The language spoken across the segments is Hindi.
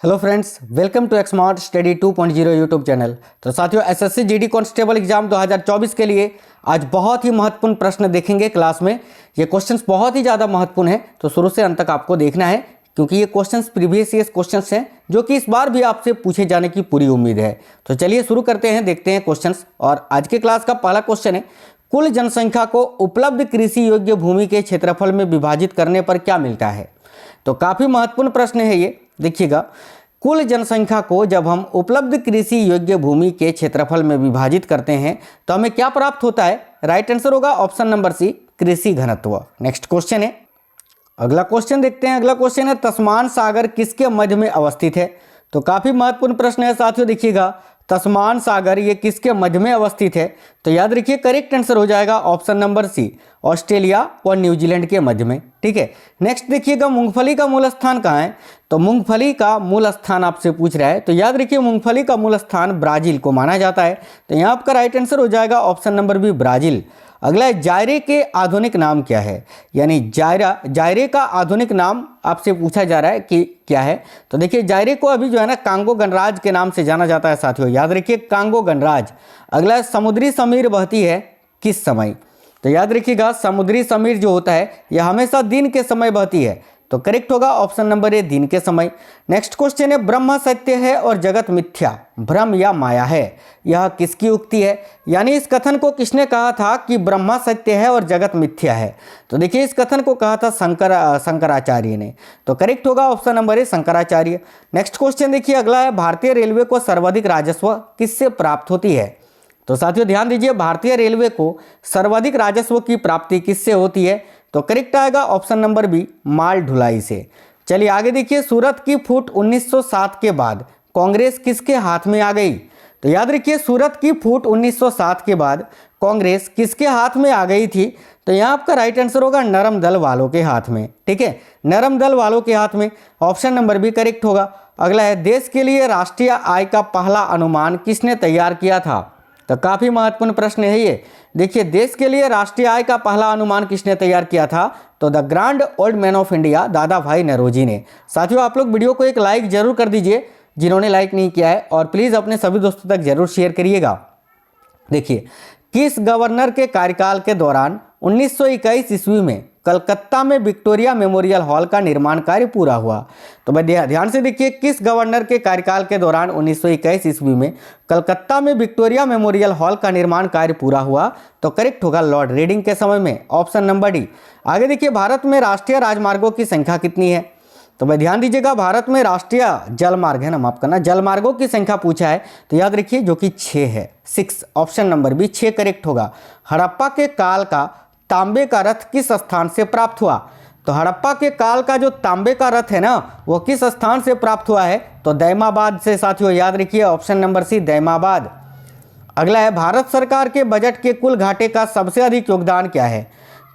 Hello friends, welcome to Xmart study 2.0 YouTube channel. तो साथियों, एसएससी जीडी कांस्टेबल एग्जाम 2024 के लिए आज बहुत ही महत्वपूर्ण प्रश्न देखेंगे क्लास में। ये क्वेश्चंस बहुत ही ज़्यादा महत्वपूर्ण है, तो शुरू से अंत तक आपको देखना है, क्योंकि ये क्वेश्चंस प्रीवियस ईयर क्वेश्चंस हैं जो कि इस बार भी आपसे पूछे जाने की पूरी उम्मीद है। तो चलिए शुरू करते हैं, देखते हैं क्वेश्चंस। और आज के क्लास का पहला क्वेश्चन है, कुल जनसंख्या को उपलब्ध कृषि योग्य भूमि के क्षेत्रफल में विभाजित करने पर क्या मिलता है। तो काफ़ी महत्वपूर्ण प्रश्न है ये। देखिएगा, कुल जनसंख्या को जब हम उपलब्ध कृषि योग्य भूमि के क्षेत्रफल में विभाजित करते हैं तो हमें क्या प्राप्त होता है। राइट आंसर होगा ऑप्शन नंबर सी, कृषि घनत्व। नेक्स्ट क्वेश्चन है, अगला क्वेश्चन देखते हैं। अगला क्वेश्चन है, तस्मान सागर किसके मध्य में अवस्थित है। तो काफी महत्वपूर्ण प्रश्न है साथियों। देखिएगा, तस्मान सागर ये किसके मध्य में अवस्थित है। तो याद रखिए, करेक्ट आंसर हो जाएगा ऑप्शन नंबर सी, ऑस्ट्रेलिया और न्यूजीलैंड के मध्य में। ठीक है, नेक्स्ट देखिएगा, मूंगफली का मूल स्थान कहाँ है। तो मूंगफली का मूल स्थान आपसे पूछ रहा है, तो याद रखिए मूंगफली का मूल स्थान ब्राजील को माना जाता है। तो यहाँ आपका राइट आंसर हो जाएगा ऑप्शन नंबर बी, ब्राजील। अगला है, जायरे के आधुनिक नाम क्या है। यानी जायरे का आधुनिक नाम आपसे पूछा जा रहा है कि क्या है। तो देखिए, जायरे को अभी जो है ना कांगो गणराज्य के नाम से जाना जाता है साथियों, याद रखिए कांगो गणराज्य। अगला है, समुद्री समीर बहती है किस समय। तो याद रखिएगा, समुद्री समीर जो होता है यह हमेशा दिन के समय बहती है। तो करेक्ट होगा ऑप्शन नंबर ए, दिन के समय। नेक्स्ट क्वेश्चन है, ब्रह्म सत्य है और जगत मिथ्या, भ्रम या माया है, यह किसकी उक्ति है। यानी इस कथन को किसने कहा था कि ब्रह्म सत्य है और जगत मिथ्या है। तो देखिए, इस कथन को कहा था शंकराचार्य ने। तो करेक्ट होगा option number A, Shankaracharya. Next question देखिए, अगला है, भारतीय रेलवे को सर्वाधिक राजस्व किससे प्राप्त होती है। तो साथियों ध्यान दीजिए, भारतीय रेलवे को सर्वाधिक राजस्व की प्राप्ति किससे होती है। तो करेक्ट आएगा ऑप्शन नंबर बी, माल ढुलाई से। चलिए आगे देखिए, सूरत की फूट 1907 के बाद कांग्रेस किसके हाथ में आ गई। तो याद रखिए, सूरत की फूट 1907 के बाद कांग्रेस किसके हाथ में आ गई थी। तो यहाँ आपका राइट आंसर होगा नरम दल वालों के हाथ में। ठीक है, नरम दल वालों के हाथ में, ऑप्शन नंबर बी करेक्ट होगा। अगला है, देश के लिए राष्ट्रीय आय का पहला अनुमान किसने तैयार किया था। तो काफी महत्वपूर्ण प्रश्न है ये। देखिए, देश के लिए राष्ट्रीय आय का पहला अनुमान किसने तैयार किया था। तो the grand old man of India दादा भाई नौरोजी ने। साथियों, आप लोग वीडियो को एक लाइक जरूर कर दीजिए जिन्होंने लाइक नहीं किया है, और प्लीज अपने सभी दोस्तों तक जरूर शेयर करिएगा। देखिए, किस गवर्नर के कार्यकाल के दौरान 1921 ईस्वी में कलकत्ता में विक्टोरिया मेमोरियल हॉल का निर्माण कार्य पूरा हुआ। तो भाई ध्यान से देखिए, किस गवर्नर के कार्यकाल के दौरान 1921 ईस्वी में कलकत्ता में विक्टोरिया मेमोरियल हॉल का निर्माण कार्य पूरा हुआ। तो करेक्ट होगा लॉर्ड रीडिंग के समय में, ऑप्शन नंबर डी। आगे देखिए, भारत में राष्ट्रीय राजमार्गों की संख्या कितनी है। तो भाई ध्यान दीजिएगा, भारत में राष्ट्रीय जलमार्ग है ना, माफ करना, जलमार्गों की संख्या पूछा है। तो याद रखिए जो कि 6 है, 6, ऑप्शन नंबर बी 6 करेक्ट होगा। हड़प्पा के काल का तांबे का रथ किस स्थान से प्राप्त हुआ। तो हड़प्पा के काल का जो तांबे का रथ है ना, वो किस स्थान से प्राप्त हुआ है। तो दैमाबाद से साथियों, याद रखिए ऑप्शन नंबर सी, दैमाबाद। अगला है, भारत सरकार के बजट के कुल घाटे का सबसे अधिक योगदान क्या है।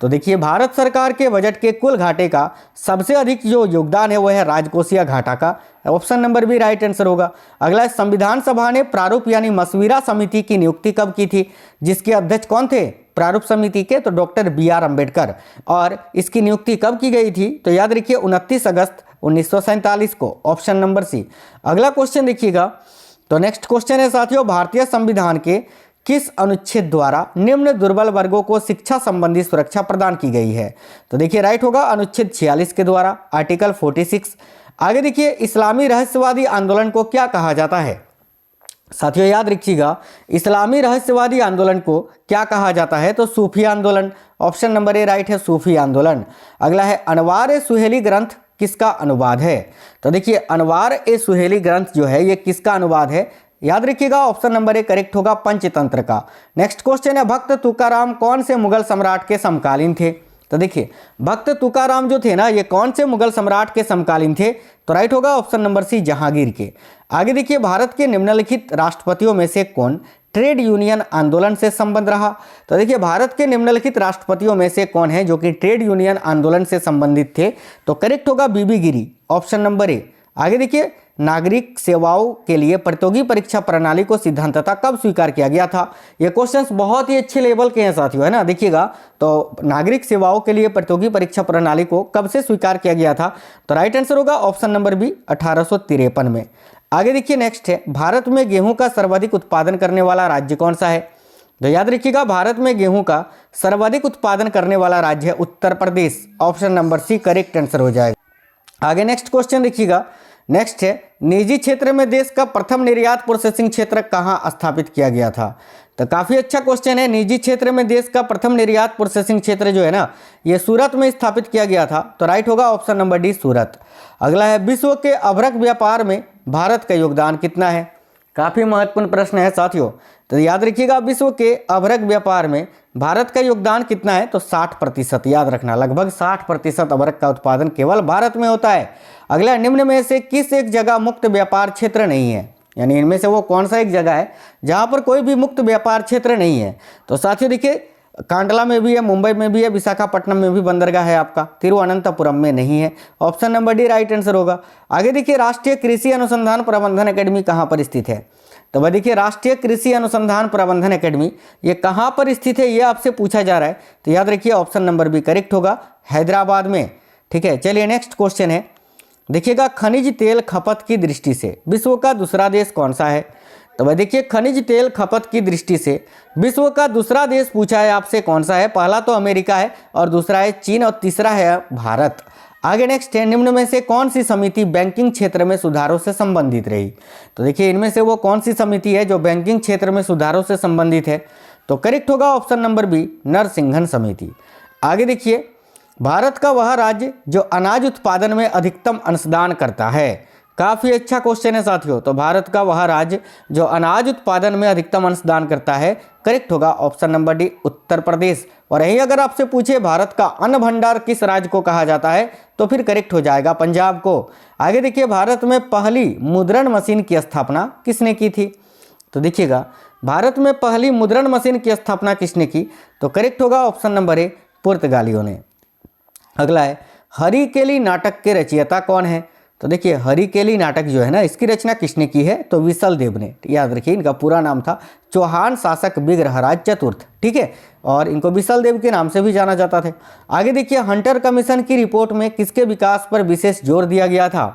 तो देखिए, भारत सरकार के बजट के कुल घाटे का सबसे अधिक जो योगदान है वो है राजकोषीय घाटा का, option number B right answer होगा। अगला है, संविधान सभा ने प्रारूप यानी मसविरा समिति की नियुक्ति कब की थी, जिसके अध्यक्ष कौन थे प्रारूप समिति के। तो डॉक्टर BR अम्बेडकर। और इसकी नियुक्ति कब की गई थी। तो याद रखिए 29 अगस्त 1947 को, ऑप्शन नंबर सी। अगला क्वेश्चन देखिएगा, तो नेक्स्ट क्वेश्चन है साथियों, भारतीय संविधान के किस अनुच्छेद द्वारा निम्न दुर्बल वर्गों को शिक्षा संबंधी सुरक्षा प्रदान की गई है। तो देखिए राइट होगा अनुच्छेद 46 के द्वारा, आर्टिकल 46। आगे देखिए, इस्लामी रहस्यवादी आंदोलन को क्या कहा जाता है। साथियों याद रखिएगा, इस्लामी रहस्यवादी आंदोलन को क्या कहा जाता है। तो सूफी आंदोलन, ऑप्शन नंबर ए राइट है, सूफी आंदोलन। अगला है, अनवार ए सुहेली ग्रंथ किसका अनुवाद है। तो देखिए, अनवार ए सुहेली ग्रंथ जो है ये किसका अनुवाद है। याद रखिएगा ऑप्शन नंबर ए करेक्ट होगा, पंचतंत्र का। नेक्स्ट क्वेश्चन है, भक्त तुकाराम कौन से मुगल सम्राट के समकालीन थे। तो देखिए, भक्त तुकाराम जो थे ना, ये कौन से मुगल सम्राट के समकालीन थे। तो राइट होगा ऑप्शन नंबर सी, जहांगीर के। आगे देखिए, भारत के निम्नलिखित राष्ट्रपतियों में से कौन ट्रेड यूनियन आंदोलन से संबंध रहा। तो देखिए, भारत के निम्नलिखित राष्ट्रपतियों में से कौन है जो कि ट्रेड यूनियन आंदोलन से संबंधित थे। तो करेक्ट होगा BB Giri, option number A. आगे देखिए, नागरिक सेवाओं के लिए प्रतियोगी परीक्षा प्रणाली को सिद्धांततः कब स्वीकार किया गया था? ये क्वेश्चंस बहुत ही अच्छे लेवल के हैं साथियों, है ना। देखिएगा, तो नागरिक सेवाओं के लिए प्रतियोगी परीक्षा प्रणाली को कब से स्वीकार किया गया था? तो राइट आंसर होगा ऑप्शन नंबर बी, 1853 में। आगे देखिए, नेक्स्ट है, भारत में गेहूं का सर्वाधिक उत्पादन करने वाला राज्य कौन सा है? तो याद रखिएगा, भारत में गेहूं का सर्वाधिक उत्पादन करने वाला राज्य है Uttar Pradesh. Option number C correct answer हो जाएगा। आगे नेक्स्ट क्वेश्चन देखिएगा, नेक्स्ट है, निजी क्षेत्र में देश का प्रथम निर्यात प्रोसेसिंग क्षेत्र कहाँ स्थापित किया गया था? तो काफी अच्छा क्वेश्चन है। निजी क्षेत्र में देश का प्रथम निर्यात प्रोसेसिंग क्षेत्र जो है ना, ये सूरत में स्थापित किया गया था। तो राइट होगा ऑप्शन नंबर डी, सूरत। अगला है, विश्व के अभ्रक व्यापार में भारत का योगदान कितना है? काफी महत्वपूर्ण प्रश्न है साथियों। तो याद रखिएगा, विश्व के अभ्रक व्यापार में भारत का योगदान कितना है? तो 60%। याद रखना, लगभग 60% अभ्रक का उत्पादन केवल भारत में होता है। अगला, निम्न में से किस एक जगह मुक्त व्यापार क्षेत्र नहीं है? यानी इनमें से वो कौन सा एक जगह है जहां पर कोई भी मुक्त व्यापार क्षेत्र नहीं है? तो साथियों देखिए, कांडला में भी है, मुंबई में भी है, विशाखापट्टनम में भी बंदरगाह है आपका, तिरुवनंतपुरम में नहीं है। Option number D right answer होगा। आगे देखिए, राष्ट्रीय कृषि अनुसंधान प्रबंधन अकेडमी कहाँ पर स्थित है? तो वह देखिए, राष्ट्रीय कृषि अनुसंधान प्रबंधन अकेडमी ये कहाँ पर स्थित है, ये आपसे पूछा जा रहा है। तो याद रखिए, ऑप्शन नंबर बी करेक्ट होगा, हैदराबाद में। ठीक है, चलिए नेक्स्ट क्वेश्चन है, देखिएगा, खनिज तेल खपत की दृष्टि से विश्व का दूसरा देश कौन सा है? तो वह देखिए, खनिज तेल खपत की दृष्टि से विश्व का दूसरा देश पूछा है आपसे, कौन सा है? पहला तो अमेरिका है, और दूसरा है चीन, और तीसरा है भारत। आगे नेक्स्ट है, निम्न में से कौन सी समिति बैंकिंग क्षेत्र में सुधारों से संबंधित रही? तो देखिए, इनमें से वो कौन सी समिति है जो बैंकिंग क्षेत्र में सुधारों से संबंधित है? तो करेक्ट होगा ऑप्शन नंबर बी, नरसिंघन समिति। आगे देखिए, भारत का वह राज्य जो अनाज उत्पादन में अधिकतम अंशदान करता है। काफी अच्छा क्वेश्चन है साथियों। तो भारत का वह राज्य जो अनाज उत्पादन में अधिकतम अंशदान करता है, करेक्ट होगा option number D, Uttar Pradesh. और यही अगर आपसे पूछे भारत का अन्न भंडार किस राज्य को कहा जाता है, तो फिर करेक्ट हो जाएगा पंजाब को। आगे देखिए, भारत में पहली मुद्रण मशीन की स्थापना किसने की थी? तो देखिएगा, भारत में पहली मुद्रण मशीन की स्थापना किसने की? तो करेक्ट होगा ऑप्शन नंबर ए, पुर्तगालियों ने। अगला है, हरिकेली नाटक के रचयिता कौन है? तो देखिए, हरिकेली नाटक जो है ना, इसकी रचना किसने की है? तो विसल देव ने। याद रखिए, इनका पूरा नाम था चौहान शासक विग्रहराज चतुर्थ। ठीक है, और इनको विसल देव के नाम से भी जाना जाता था। आगे देखिए, हंटर कमीशन की रिपोर्ट में किसके विकास पर विशेष जोर दिया गया था?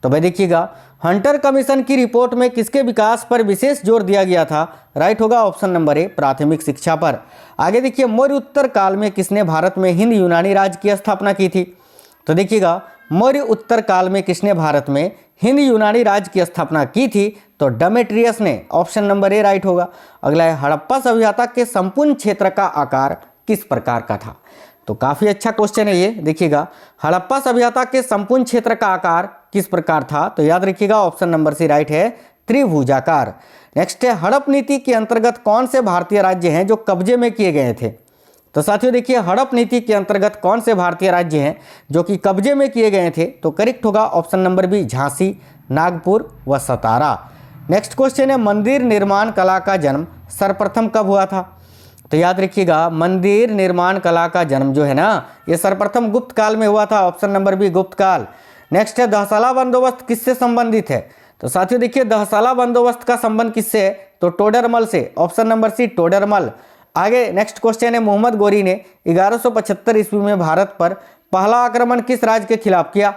तो भाई देखिएगा, हंटर कमीशन की रिपोर्ट में किसके विकास पर विशेष जोर दिया गया था? राइट होगा ऑप्शन नंबर ए, प्राथमिक शिक्षा पर। आगे देखिए, मौर्य उत्तर काल में किसने भारत में हिंद यूनानी राज्य की स्थापना की थी? तो देखिएगा, मौर्य उत्तर काल में किसने भारत में हिंद यूनानी राज्य की स्थापना की थी? तो डेमेट्रियस ने। ऑप्शन नंबर ए राइट होगा। अगला है, हड़प्पा सभ्यता के संपूर्ण क्षेत्र का आकार किस प्रकार का था? तो काफी अच्छा क्वेश्चन है ये। देखिएगा, हड़प्पा सभ्यता के संपूर्ण क्षेत्र का आकार किस प्रकार था? तो याद रखिएगा, ऑप्शन नंबर सी राइट है, त्रिभुजाकार। नेक्स्ट है, हड़प नीति के अंतर्गत कौन से भारतीय राज्य हैं जो कब्जे में किए गए थे? तो साथियों देखिए, हड़प नीति के अंतर्गत कौन से भारतीय राज्य हैं जो कि कब्जे में किए गए थे? तो करेक्ट होगा option number B, Jhansi, Nagpur व सतारा। नेक्स्ट क्वेश्चन है, मंदिर निर्माण कला का जन्म सर्वप्रथम कब हुआ था? तो याद रखिएगा, मंदिर निर्माण कला का जन्म जो है ना, ये सर्वप्रथम गुप्त काल में हुआ था। ऑप्शन नंबर बी, गुप्त काल। नेक्स्ट है, दहसाला बंदोबस्त किससे संबंधित है? तो साथियों देखिए, दहसाला बंदोबस्त का संबंध किससे है? तो टोडरमल से। Option number C, Todarmal. आगे नेक्स्ट क्वेश्चन है, मोहम्मद गोरी ने 1175 ईस्वी में भारत पर पहला आक्रमण किस राज्य के खिलाफ किया?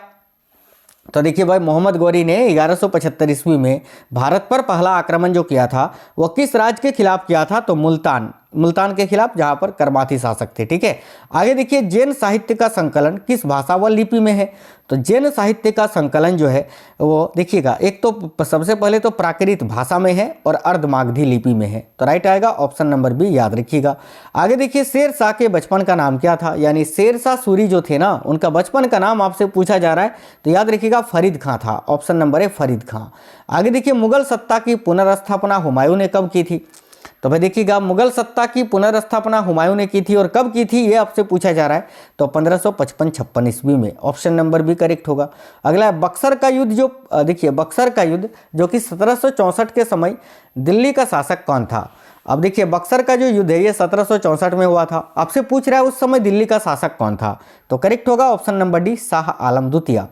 तो देखिए भाई, मोहम्मद गोरी ने 1175 ईस्वी में भारत पर पहला आक्रमण जो किया था, वो किस राज्य के खिलाफ किया था? तो मुल्तान के खिलाफ, जहां पर करमाती शासक थे। ठीक है, आगे देखिए, जैन साहित्य का संकलन किस भाषा व लिपि में है? तो जैन साहित्य का संकलन जो है वो देखिएगा, एक तो सबसे पहले तो प्राकृत भाषा में है और अर्धमागधी लिपि में है। तो राइट आएगा ऑप्शन नंबर बी, याद रखिएगा। आगे देखिए, शेर शाह के बचपन का नाम क्या था? यानी शेर शाह सूरी जो थे ना, उनका बचपन का नाम आपसे पूछा जा रहा है। तो याद रखिएगा, फरीद खां था। ऑप्शन नंबर ए, फरीद खां। आगे देखिए, मुगल सत्ता की पुनर्स्थापना हुमायूं ने कब की थी? तो भाई देखिएगा, मुगल सत्ता की पुनर्स्थापना हुमायूं ने की थी, और कब की थी ये आपसे पूछा जा रहा है। तो 1555-56 ईस्वी में। ऑप्शन नंबर बी करेक्ट होगा। अगला है, बक्सर का युद्ध जो देखिए, बक्सर का युद्ध जो कि 1764 के समय दिल्ली का शासक कौन था? अब देखिए, बक्सर का जो युद्ध है ये 1764 में हुआ था। आपसे पूछ रहा है उस समय दिल्ली का शासक कौन था? तो करेक्ट होगा option number D, Shah Alam द्वितीय।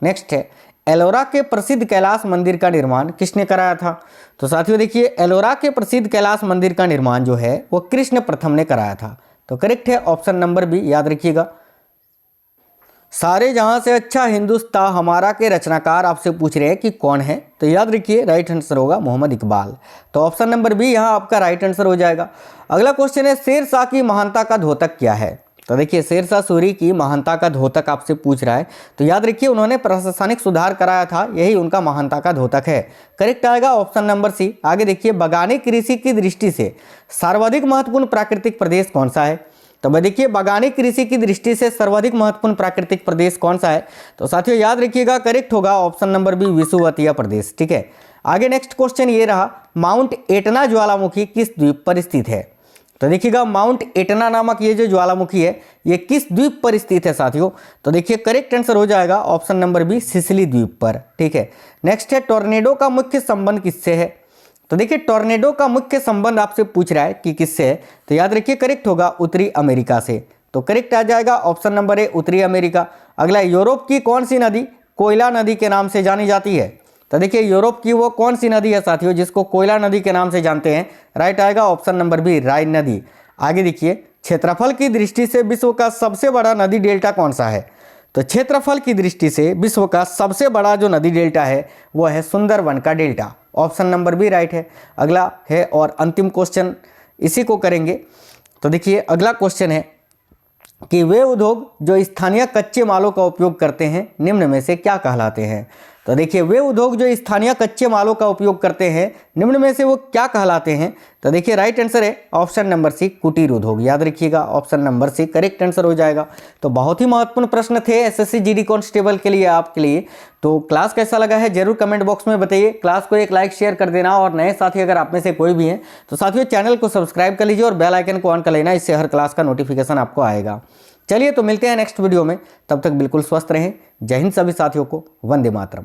नेक्स्ट है, एलोरा के प्रसिद्ध कैलाश मंदिर का निर्माण किसने कराया था? तो साथियों देखिए, एलोरा के प्रसिद्ध कैलाश मंदिर का निर्माण जो है वो कृष्ण प्रथम ने कराया था। तो करेक्ट है ऑप्शन नंबर बी, याद रखिएगा। सारे जहां से अच्छा हिंदुस्तान हमारा के रचनाकार आपसे पूछ रहे हैं कि कौन है, तो याद रखिए राइट आंसर होगा मोहम्मद इकबाल। तो ऑप्शन नंबर बी यहां आपका राइट आंसर हो जाएगा। अगला क्वेश्चन है, शेरशाह की महानता का द्योतक क्या है? तो देखिए, शेरशाह सूरी की महानता का द्योतक आपसे पूछ रहा है, तो याद रखिए उन्होंने प्रशासनिक सुधार कराया था, यही उनका महानता का द्योतक है। करेक्ट आएगा ऑप्शन नंबर सी। आगे देखिए, बागानी कृषि की दृष्टि से सर्वाधिक महत्वपूर्ण प्राकृतिक प्रदेश कौन सा है? तो भाई देखिए, बागानी कृषि की दृष्टि से सर्वाधिक महत्वपूर्ण प्राकृतिक प्रदेश कौन सा है? तो साथियों याद रखिएगा करेक्ट होगा ऑप्शन नंबर बी, विषुवतीय प्रदेश। ठीक है, आगे नेक्स्ट क्वेश्चन ये रहा, माउंट एटना ज्वालामुखी किस द्वीप पर स्थित है? तो देखिएगा, माउंट एटना नामक ये जो ज्वालामुखी है ये किस द्वीप पर स्थित है साथियों? तो देखिए करेक्ट आंसर हो जाएगा ऑप्शन नंबर बी, सिसिली द्वीप पर। ठीक है, नेक्स्ट है, टोर्नेडो का मुख्य संबंध किससे है? तो देखिए, टोर्नेडो का मुख्य संबंध आपसे पूछ रहा है कि किससे है, तो याद रखिए करेक्ट होगा उत्तरी अमेरिका से। तो करेक्ट आ जाएगा ऑप्शन नंबर ए, उत्तरी अमेरिका। अगला, यूरोप की कौन सी नदी कोयला नदी के नाम से जानी जाती है? तो देखिए, यूरोप की वो कौन सी नदी है साथियों जिसको कोयला नदी के नाम से जानते हैं? राइट आएगा ऑप्शन नंबर बी, राइन नदी। आगे देखिए, क्षेत्रफल की दृष्टि से विश्व का सबसे बड़ा नदी डेल्टा कौन सा है? तो क्षेत्रफल की दृष्टि से विश्व का सबसे बड़ा जो नदी डेल्टा है वो है सुंदरवन का delta. Option number B right है। अगला है और अंतिम क्वेश्चन इसी को करेंगे। तो देखिए, अगला क्वेश्चन है कि वे उद्योग जो स्थानीय कच्चे मालों का उपयोग करते हैं निम्न में से क्या कहलाते हैं? तो देखिए, वे उद्योग जो स्थानीय कच्चे मालों का उपयोग करते हैं निम्न में से वो क्या कहलाते हैं? तो देखिए राइट आंसर है ऑप्शन नंबर सी, कुटीर उद्योग। याद रखिएगा option number C correct answer हो जाएगा। तो बहुत ही महत्वपूर्ण प्रश्न थे एसएससी जीडी कांस्टेबल के लिए, आपके लिए। तो क्लास कैसा लगा है जरूर कमेंट बॉक्स में बताइए। क्लास को एक लाइक शेयर कर देना, और नए साथी अगर आप में से कोई भी हैं तो साथियों चैनल को सब्सक्राइब कर लीजिए और बेल आइकन को ऑन कर लेना, इससे हर क्लास का नोटिफिकेशन आपको आएगा। चलिए तो मिलते हैं नेक्स्ट वीडियो में, तब तक बिल्कुल स्वस्थ रहें। जय हिंद सभी साथियों को, वंदे मातरम।